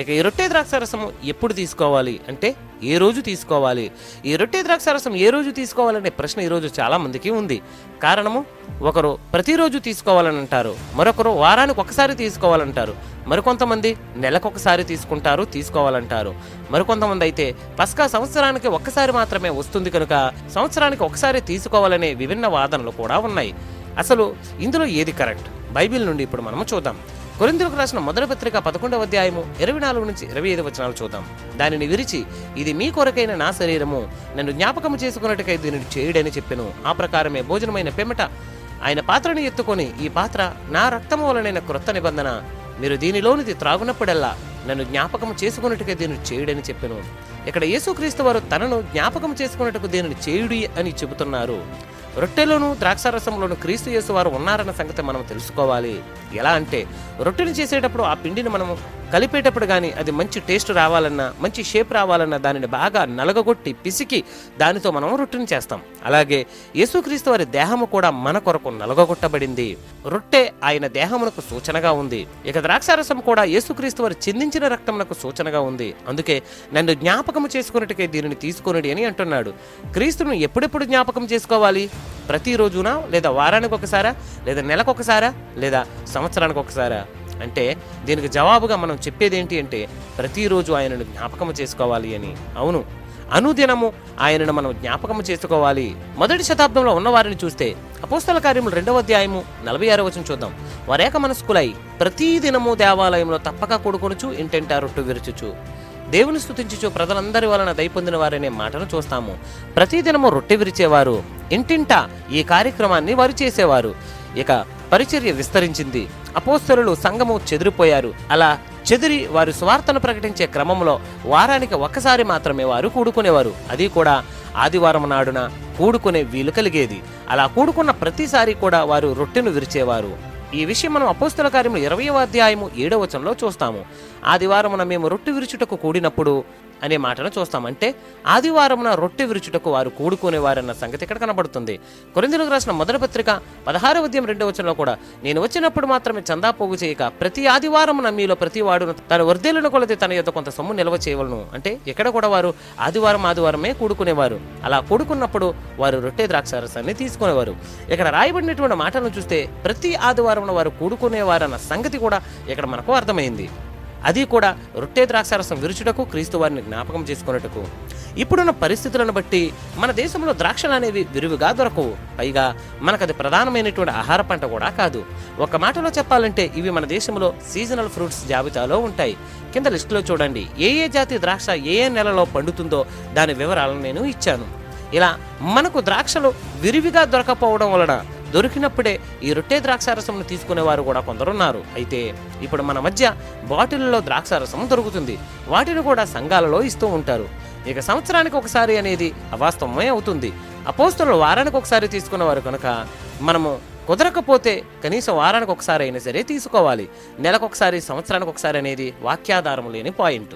ఇక ఈ రొట్టె ద్రాక్షారసం ఎప్పుడు తీసుకోవాలి అంటే ఏ రోజు తీసుకోవాలి? ఈ రొట్టె ద్రాక్షారసం ఏ రోజు తీసుకోవాలనే ప్రశ్న ఈరోజు చాలా మందికి ఉంది. కారణము, ఒకరు ప్రతిరోజు తీసుకోవాలని అంటారు, మరొకరు వారానికి ఒకసారి తీసుకోవాలంటారు, మరికొంతమంది నెలకొకసారి తీసుకోవాలంటారు, మరికొంతమంది అయితే పస్కా సంవత్సరానికి ఒక్కసారి మాత్రమే వస్తుంది కనుక సంవత్సరానికి ఒకసారి తీసుకోవాలనే విభిన్న వాదనలు కూడా ఉన్నాయి. అసలు ఇందులో ఏది కరెక్ట్? బైబిల్ నుండి ఇప్పుడు మనము చూద్దాం. కొరింథీయులకు రాసిన మొదటి పత్రిక 11వ అధ్యాయము 24 నుంచి 25 వచనాలు చూద్దాం. దానిని విరిచి, ఇది మీ కొరకైన నా శరీరము, నన్ను జ్ఞాపకము చేసుకున్నట్టుకై దీనిని చేయుడని చెప్పెను. ఆ ప్రకారమే భోజనమైన పిమ్మట ఆయన పాత్రను ఎత్తుకొని, ఈ పాత్ర నా రక్తము వలనైన క్రొత్త నిబంధన, మీరు దీనిలోనిది త్రాగునప్పుడల్లా నన్ను జ్ఞాపకము చేసుకున్నట్టుగా దీనిని చేయుడని చెప్పెను. ఇక్కడ యేసుక్రీస్తు వారు తనను జ్ఞాపకం చేసుకున్నట్టుకు దీనిని చేయుడి అని చెబుతున్నారు. రొట్టెలోను ద్రాక్షారసంలోను క్రీస్తు యేసు వారు ఉన్నారన్న సంగతి మనం తెలుసుకోవాలి. ఎలా అంటే, రొట్టెని చేసేటప్పుడు ఆ పిండిని మనము కలిపేటప్పుడు కానీ అది మంచి టేస్ట్ రావాలన్నా, మంచి షేప్ రావాలన్నా దానిని బాగా నలగగొట్టి పిసికి దానితో మనం రొట్టెని చేస్తాం. అలాగే యేసుక్రీస్తు వారి దేహము కూడా మన కొరకు నలగగొట్టబడింది. రొట్టె ఆయన దేహమునకు సూచనగా ఉంది. ఇక ద్రాక్షారసం కూడా యేసుక్రీస్తు వారు చిందించిన రక్తమునకు సూచనగా ఉంది. అందుకే నన్ను జ్ఞాపకము చేసుకున్నట్టుకే దీనిని తీసుకొనుడి అని అంటున్నాడు. క్రీస్తును ఎప్పుడెప్పుడు జ్ఞాపకం చేసుకోవాలి? ప్రతిరోజునా, లేదా వారానికి ఒకసారా, లేదా నెలకొకసారా, లేదా సంవత్సరానికి ఒకసారా అంటే దీనికి జవాబుగా మనం చెప్పేది ఏంటి అంటే, ప్రతిరోజు ఆయనను జ్ఞాపకము చేసుకోవాలి అని. అవును, అనుదినము ఆయనను మనం జ్ఞాపకము చేసుకోవాలి. మొదటి శతాబ్దంలో ఉన్నవారిని చూస్తే అపోస్తల కార్యములు 2వ అధ్యాయము 46వ వచనం చూద్దాం. వారేక మనస్కులై ప్రతిదినము దేవాలయంలో తప్పక కూడుకొనుచు ఇంటెంటా రొట్టె విరుచుచు దేవుని స్తుతించుచు ప్రజలందరి వలన దయపొందిన వారనే మాటను చూస్తాము. ప్రతిదినము రొట్టె విరిచేవారు, ఇంటింటా ఈ కార్యక్రమాన్ని వారు చేసేవారు. ఇక పరిచర్య విస్తరించింది. అపోస్తలులు సంఘము చెదిరిపోయారు. అలా చెదిరి వారు సువార్తను ప్రకటించే క్రమంలో వారానికి ఒక్కసారి మాత్రమే వారు కూడుకునేవారు. అది కూడా ఆదివారం నాడున కూడుకునే వీలు కలిగేది. అలా కూడుకున్న ప్రతిసారి కూడా వారు రొట్టెను విరిచేవారు. ఈ విషయం మనం అపోస్తల కార్యములు 20వ అధ్యాయము 7వ వచనంలో చూస్తాము. ఆదివారమున మేము రొట్టె విరుచుటకు కూడినప్పుడు అనే మాటను చూస్తామంటే ఆదివారమున రొట్టె విరుచుటకు వారు కూడుకునేవారన్న సంగతి ఇక్కడ కనబడుతుంది. కొరింథీయులకు రాసిన మొదటి పత్రిక 16వ అధ్యాయం 2వ వచనంలో కూడా, నేను వచ్చినప్పుడు మాత్రమే చందా పోగు చేయక ప్రతి ఆదివారమున మీలో ప్రతి వాడును తన వర్ధేలను కొలది తన యొద్ద కొంత సొమ్ము నిల్వ చేయవలను. అంటే ఇక్కడ కూడా వారు ఆదివారమే కూడుకునేవారు. అలా కూడుకున్నప్పుడు వారు రొట్టె ద్రాక్షారసాన్ని తీసుకునేవారు. ఇక్కడ రాయబడినటువంటి మాటలను చూస్తే ప్రతి ఆదివారం వారు కూడుకునేవారన్న సంగతి కూడా ఇక్కడ మనకు అర్థమైంది. అది కూడా రొట్టె ద్రాక్షారసం విరుచుటకు, క్రీస్తు వారిని జ్ఞాపకం చేసుకున్నట్టుకు. ఇప్పుడున్న పరిస్థితులను బట్టి మన దేశంలో ద్రాక్షలు అనేవి విరివిగా దొరకవు. పైగా మనకది ప్రధానమైనటువంటి ఆహార పంట కూడా కాదు. ఒక మాటలో చెప్పాలంటే ఇవి మన దేశంలో సీజనల్ ఫ్రూట్స్ జాబితాలో ఉంటాయి. కింద లిస్టులో చూడండి, ఏ జాతి ద్రాక్ష ఏ నెలలో పండుతుందో దాని వివరాలను నేను ఇచ్చాను. ఇలా మనకు ద్రాక్షలు విరివిగా దొరకపోవడం వలన దొరికినప్పుడే ఈ రొట్టె ద్రాక్షారసంను తీసుకునేవారు కూడా కొందరున్నారు. అయితే ఇప్పుడు మన మధ్య బాటిల్లో ద్రాక్షారసం దొరుకుతుంది. వాటిని కూడా సంఘాలలో ఇస్తూ ఉంటారు. ఇక సంవత్సరానికి ఒకసారి అనేది అవాస్తవమే అవుతుంది. అపోస్తలులు వారానికి ఒకసారి తీసుకునేవారు కనుక మనము కుదరకపోతే కనీసం వారానికి ఒకసారి అయినా సరే తీసుకోవాలి. నెలకొకసారి, సంవత్సరానికి ఒకసారి అనేది వాక్యాధారం లేని పాయింట్.